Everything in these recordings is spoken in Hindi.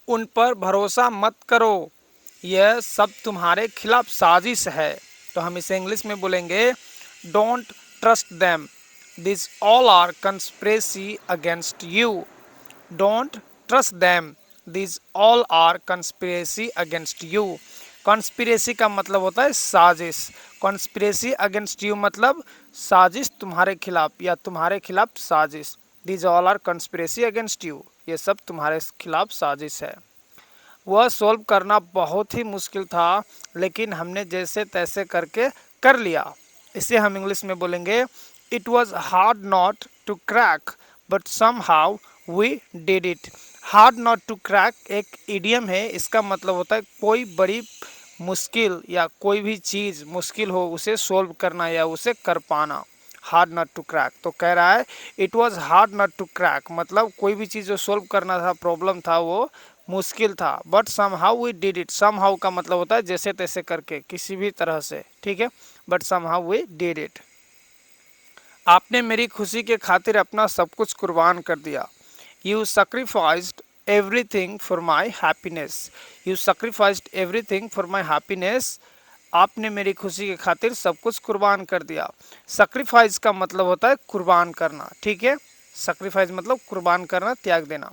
उन पर भरोसा मत करो, यह सब तुम्हारे खिलाफ साजिश है। तो हम इसे इंग्लिश में बोलेंगे, don't trust them, this all are conspiracy against you. Don't trust them, this all are conspiracy against you. Conspiracy का मतलब होता है साजिश। कॉन्स्पिरेसी अगेंस्ट यू मतलब साजिश तुम्हारे खिलाफ या तुम्हारे खिलाफ साजिश। This all are conspiracy against you, ये सब तुम्हारे खिलाफ साजिश है। वह सॉल्व करना बहुत ही मुश्किल था, लेकिन हमने जैसे तैसे करके कर लिया। इसे हम इंग्लिश में बोलेंगे, it was hard not to crack but some how we did it. Hard not to crack एक इडियम है, इसका मतलब होता है कोई बड़ी मुश्किल या कोई भी चीज़ मुश्किल हो उसे सोल्व करना या उसे कर पाना। हार्ड नॉट टू क्रैक, तो कह रहा है it was hard not to crack, मतलब कोई भी चीज़ जो सोल्व करना था, प्रॉब्लम था, वो मुश्किल था। But some how we did it, some how का मतलब होता है जैसे तैसे करके, किसी भी तरह से, ठीक है। But some how we did it. आपने मेरी खुशी के खातिर अपना सब कुछ कुर्बान कर दिया। You sacrificed everything for my happiness. You sacrificed everything for my happiness. आपने मेरी खुशी के खातिर सब कुछ कुर्बान कर दिया। Sacrifice का मतलब होता है कुर्बान करना, ठीक है। Sacrifice मतलब कुर्बान करना, त्याग देना।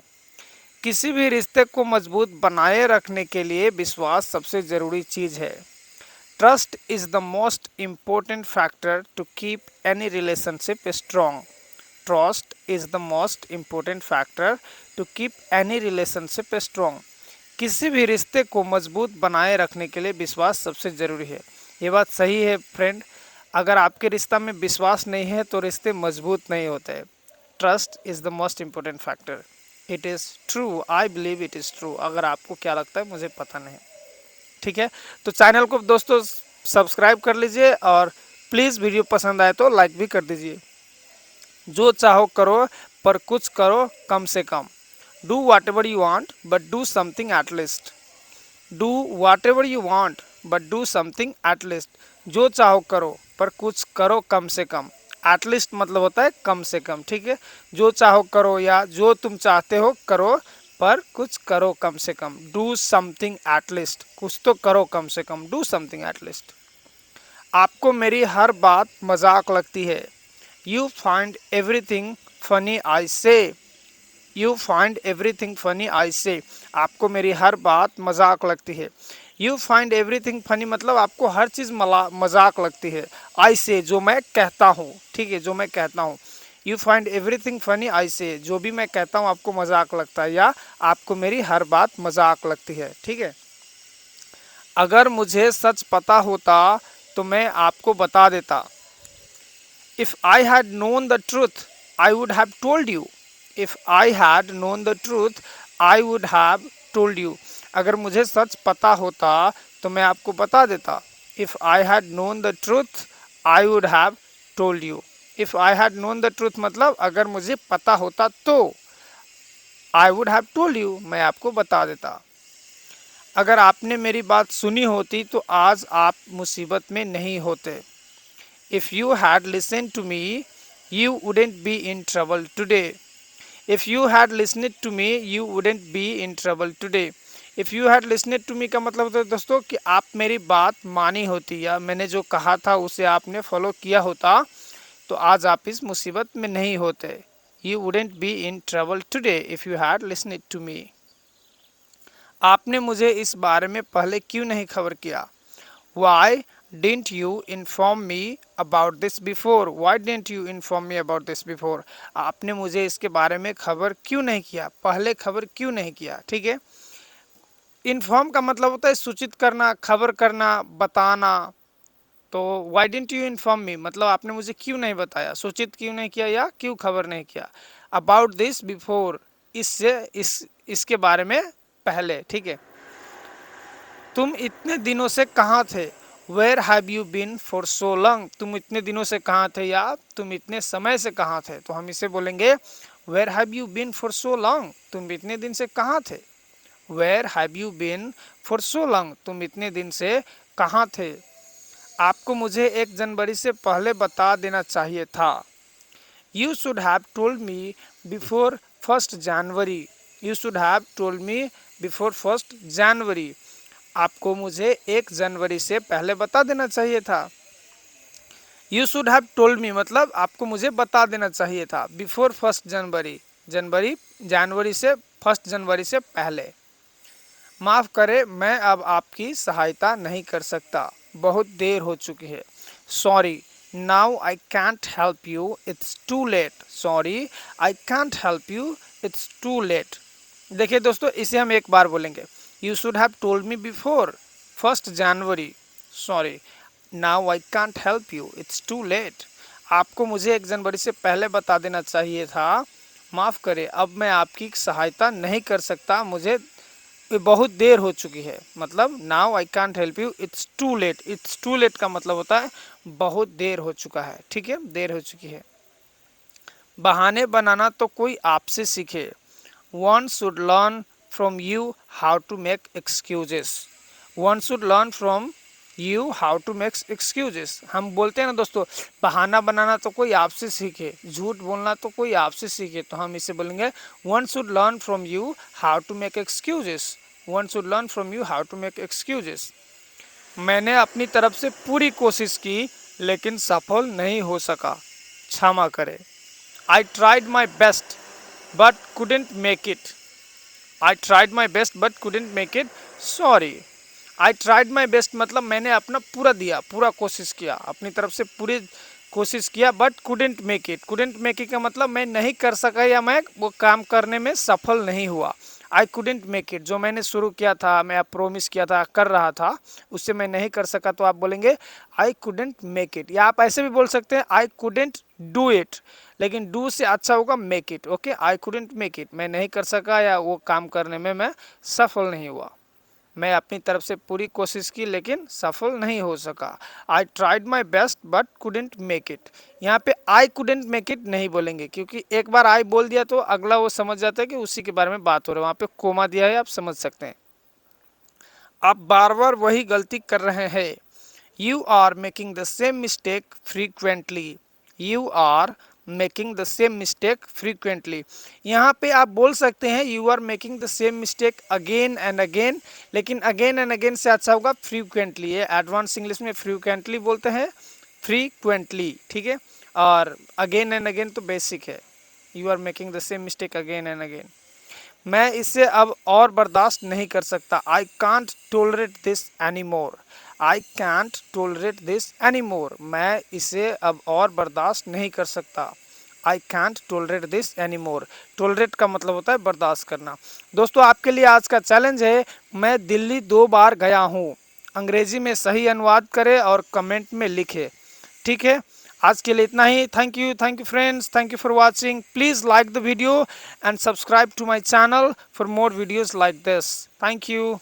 किसी भी रिश्ते को मजबूत बनाए रखने के लिए विश्वास सबसे ज़रूरी चीज़ है। Trust is the most important factor to keep any relationship strong. Trust is the most important factor to keep any relationship strong. किसी भी रिश्ते को मजबूत बनाए रखने के लिए विश्वास सबसे ज़रूरी है। ये बात सही है फ्रेंड, अगर आपके रिश्ता में विश्वास नहीं है तो रिश्ते मजबूत नहीं होते। Trust is the most important factor. It is true, I believe it is true. अगर आपको क्या लगता है मुझे पता नहीं, ठीक है। तो चैनल को दोस्तों सब्सक्राइब कर लीजिए और प्लीज़ वीडियो पसंद आए तो लाइक भी कर दीजिए। जो चाहो करो पर कुछ करो कम से कम। Do whatever you want but do something at least. Do whatever you want but do something at least. जो चाहो करो पर कुछ करो कम से कम। एटलीस्ट मतलब होता है कम से कम, ठीक है। जो चाहो करो या जो तुम चाहते हो करो, पर कुछ करो कम से कम। डू समथिंग एट लीस्ट, कुछ तो करो कम से कम। Do something at least. आपको मेरी हर बात मजाक लगती है। You find everything funny I say. You find everything funny I say. आपको मेरी हर बात मजाक लगती है। यू फाइंड एवरीथिंग फनी मतलब आपको हर चीज़ मजाक लगती है। आई से जो मैं कहता हूँ, ठीक है, जो मैं कहता हूँ। You find everything funny I से, जो भी मैं कहता हूँ आपको मजाक लगता है या आपको मेरी हर बात मजाक लगती है, ठीक है। अगर मुझे सच पता होता तो मैं आपको बता देता। If I had known the truth, I would have told you. If I had known the truth, I would have told you. अगर मुझे सच पता होता तो मैं आपको बता देता। If I had known the truth, I would have told you. If I had known the truth मतलब अगर मुझे पता होता तो I would have told you, मैं आपको बता देता। अगर आपने मेरी बात सुनी होती तो आज आप मुसीबत में नहीं होते। If you had listened to me, you wouldn't be in trouble today. If you had listened to me, you wouldn't be in trouble today. If you had listened to me का मतलब होता है दोस्तों कि आप मेरी बात मानी होती या मैंने जो कहा था उसे आपने फॉलो किया होता तो आज आप इस मुसीबत में नहीं होते। You wouldn't be in trouble today if you had listened to me. आपने मुझे इस बारे में पहले क्यों नहीं खबर किया? Why didn't you inform me about this before? Why didn't you inform me about this before? आपने मुझे इसके बारे में खबर क्यों नहीं किया, पहले खबर क्यों नहीं किया, ठीक है। इन्फॉर्म का मतलब होता है सूचित करना, खबर करना, बताना। तो Y didn't you inform me मतलब आपने मुझे क्यों नहीं बताया, सूचित क्यों नहीं किया या क्यों खबर नहीं किया। अबाउट दिस बिफोर, इससे इसके बारे में पहले, ठीक है। तुम इतने दिनों से कहाँ थे? Where have you been for so long? तुम इतने दिनों से कहाँ थे या तुम इतने समय से कहाँ थे? तो हम इसे बोलेंगे where have you been for so long? तुम इतने दिन से कहाँ थे? Where have you been for so long? तुम इतने दिन से कहाँ थे? आपको मुझे 1 जनवरी से पहले बता देना चाहिए था। You should have told me before 1st January. You should have told me before 1 जनवरी। आपको मुझे 1 जनवरी से पहले बता देना चाहिए था। You should have told me मतलब आपको मुझे बता देना चाहिए था। बिफोर 1 जनवरी, जनवरी से 1 जनवरी से पहले। माफ़ करें, मैं अब आपकी सहायता नहीं कर सकता, बहुत देर हो चुकी है। Sorry, now I can't help you, it's to late. Sorry, I can't help you, it's to late. देखिए दोस्तों, इसे हम एक बार बोलेंगे। You should have told me before 1 January. Sorry, now I can't help you, it's to late. आपको मुझे 1 जनवरी से पहले बता देना चाहिए था। माफ़ करें, अब मैं आपकी सहायता नहीं कर सकता, मुझे बहुत देर हो चुकी है। मतलब now I can't help you, it's to late. It's to late का मतलब होता है बहुत देर हो चुका है। ठीक है, देर हो चुकी है। बहाने बनाना तो कोई आपसे सीखे। One should learn from you how to make excuses. One should learn from you how to make excuses. हम बोलते हैं ना दोस्तों, बहाना बनाना तो कोई आपसे सीखे, झूठ बोलना तो कोई आपसे सीखे, तो हम इसे बोलेंगे one should learn from you how to make excuses. One should learn from you how to make excuses. मैंने अपनी तरफ से पूरी कोशिश की लेकिन सफल नहीं हो सका, क्षमा करें। I tried my best but couldn't make it. I tried my best but couldn't make it, sorry. I tried my best मतलब मैंने अपना पूरा दिया, पूरा कोशिश किया, अपनी तरफ से पूरी कोशिश किया, but couldn't make it. Couldn't make it का मतलब मैं नहीं कर सका या मैं वो काम करने में सफल नहीं हुआ। आई कुडेंट मेक इट, जो मैंने शुरू किया था, मैं प्रोमिस किया था, कर रहा था, उससे मैं नहीं कर सका, तो आप बोलेंगे आई कुडेंट मेक इट। या आप ऐसे भी बोल सकते हैं आई कुडेंट डू इट, लेकिन डू से अच्छा होगा make it. Okay, I couldn't make it, मैं नहीं कर सका या वो काम करने में मैं सफल नहीं हुआ। मैं अपनी तरफ से पूरी कोशिश की लेकिन सफल नहीं हो सका। I tried my best but couldn't make it. यहाँ पे आई कुडेंट मेक इट नहीं बोलेंगे, क्योंकि एक बार आई बोल दिया तो अगला वो समझ जाता है कि उसी के बारे में बात हो रहा है। वहाँ पे कोमा दिया है, आप समझ सकते हैं। आप बार बार वही गलती कर रहे हैं। You are making the same mistake frequently. You are making the same mistake frequently. यहाँ पे आप बोल सकते हैं you are making the same mistake again and again, लेकिन अगेन एंड अगेन से अच्छा होगा फ्रीक्वेंटली। ये एडवांस इंग्लिश में फ्रीक्वेंटली बोलते हैं, फ्रीक्वेंटली। ठीक है, और अगेन एंड अगेन तो बेसिक है। You are making the same mistake again and again. मैं इसे अब और बर्दाश्त नहीं कर सकता। I can't tolerate this any more. I can't tolerate this any more, मैं इसे अब और बर्दाश्त नहीं कर सकता। I can't tolerate this any more. Tolerate का मतलब होता है बर्दाश्त करना। दोस्तों, आपके लिए आज का चैलेंज है, मैं दिल्ली 2 बार गया हूँ। अंग्रेजी में सही अनुवाद करें और कमेंट में लिखें। ठीक है, आज के लिए इतना ही। Thank you friends, thank you for watching. Please like the video and subscribe to my channel for more videos like this. Thank you.